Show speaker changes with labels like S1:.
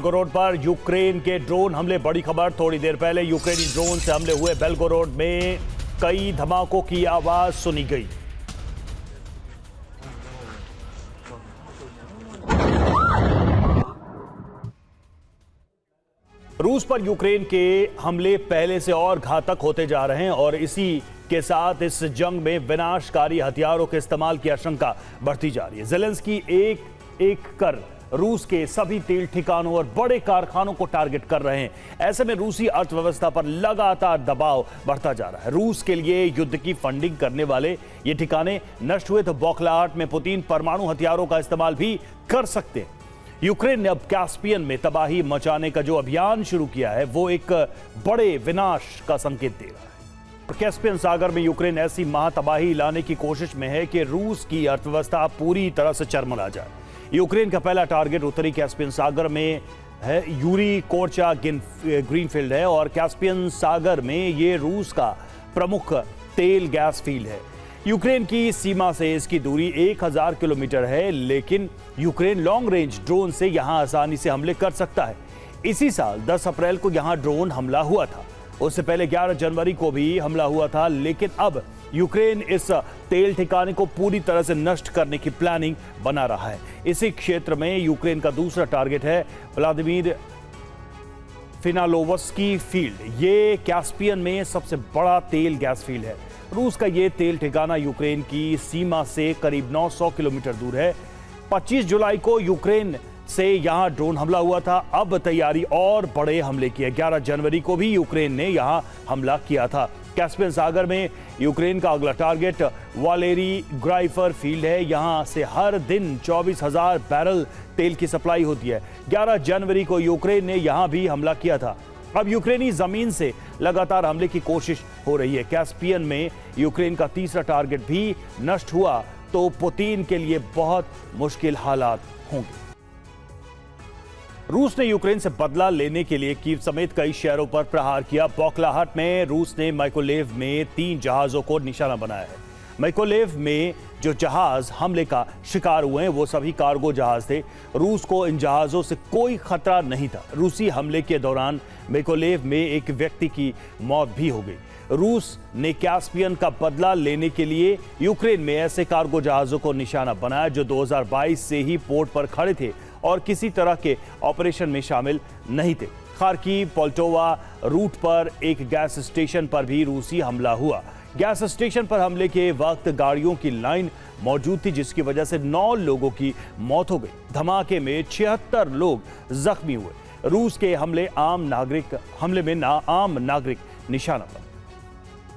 S1: Belgorod पर Ukraine के drone हमले। बड़ी खबर, थोड़ी देर पहले यूक्रेनी ड्रोन से हमले हुए। बेलगोरोड में कई धमाकों की आवाज सुनी गई। रूस पर यूक्रेन के हमले पहले से और घातक होते जा रहे हैं और इसी के साथ इस जंग में विनाशकारी हथियारों के इस्तेमाल की आशंका बढ़ती जा रही है। ज़ेलेंस्की एक एक कर रूस के सभी तेल ठिकानों और बड़े कारखानों को टारगेट कर रहे हैं। ऐसे में रूसी अर्थव्यवस्था पर लगातार दबाव बढ़ता जा रहा है। रूस के लिए युद्ध की फंडिंग करने वाले ये ठिकाने नष्ट हुए तो बौखलाहट में पुतिन परमाणु हथियारों का इस्तेमाल भी कर सकते हैं। यूक्रेन ने अब कैस्पियन में तबाही मचाने का जो अभियान शुरू किया है वो एक बड़े विनाश का संकेत दे रहा है। कैस्पियन सागर में यूक्रेन ऐसी महातबाही लाने की कोशिश में है कि रूस की अर्थव्यवस्था पूरी तरह से चरमरा जाए। यूक्रेन का पहला टारगेट उत्तरी कैस्पियन सागर में है। यूरी कोर्चा ग्रीनफील्ड है और कैस्पियन सागर में ये रूस का प्रमुख तेल गैस फील्ड है। यूक्रेन की सीमा से इसकी दूरी 1000 किलोमीटर है, लेकिन यूक्रेन लॉन्ग रेंज ड्रोन से यहां आसानी से हमले कर सकता है। इसी साल 10 अप्रैल को यहां ड्रोन हमला हुआ था। उससे पहले 11 जनवरी को भी हमला हुआ था, लेकिन अब यूक्रेन इस तेल ठिकाने को पूरी तरह से नष्ट करने की प्लानिंग बना रहा है। इसी क्षेत्र में यूक्रेन का दूसरा टारगेट है व्लादिमीर फिनालोवस्की फील्ड। ये कैस्पियन में सबसे बड़ा तेल गैस फील्ड है। रूस का ये तेल ठिकाना यूक्रेन की सीमा से करीब 900 किलोमीटर दूर है। 25 जुलाई को यूक्रेन से यहां ड्रोन हमला हुआ था। अब तैयारी और बड़े हमले की है। 11 जनवरी को भी यूक्रेन ने यहां हमला किया था। कैस्पियन सागर में यूक्रेन का अगला टारगेट वालेरी ग्राइफर फील्ड है। यहां से हर दिन 24,000 बैरल तेल की सप्लाई होती है। 11 जनवरी को यूक्रेन ने यहां भी हमला किया था। अब यूक्रेनी जमीन से लगातार हमले की कोशिश हो रही है। कैस्पियन में यूक्रेन का तीसरा टारगेट भी नष्ट हुआ तो पुतिन के लिए बहुत मुश्किल हालात होंगे। रूस ने यूक्रेन से बदला लेने के लिए कीव समेत कई शहरों पर प्रहार किया। बौखलाहट में रूस ने माइकोलेव में 3 जहाजों को निशाना बनाया है। माइकोलेव में जो जहाज हमले का शिकार हुए हैं वो सभी कार्गो जहाज थे। रूस को इन जहाजों से कोई खतरा नहीं था। रूसी हमले के दौरान माइकोलेव में एक व्यक्ति की मौत भी हो गई। रूस ने कैस्पियन का बदला लेने के लिए यूक्रेन में ऐसे कार्गो जहाजों को निशाना बनाया जो 2022 से ही पोर्ट पर खड़े थे और किसी तरह के ऑपरेशन में शामिल नहीं थे। खार्किव पोल्टोवा रूट पर एक गैस स्टेशन पर भी रूसी हमला हुआ। गैस स्टेशन पर हमले के वक्त गाड़ियों की लाइन मौजूद थी, जिसकी वजह से 9 लोगों की मौत हो गई। धमाके में 76 लोग जख्मी हुए। रूस के हमले में आम नागरिक निशाना पर।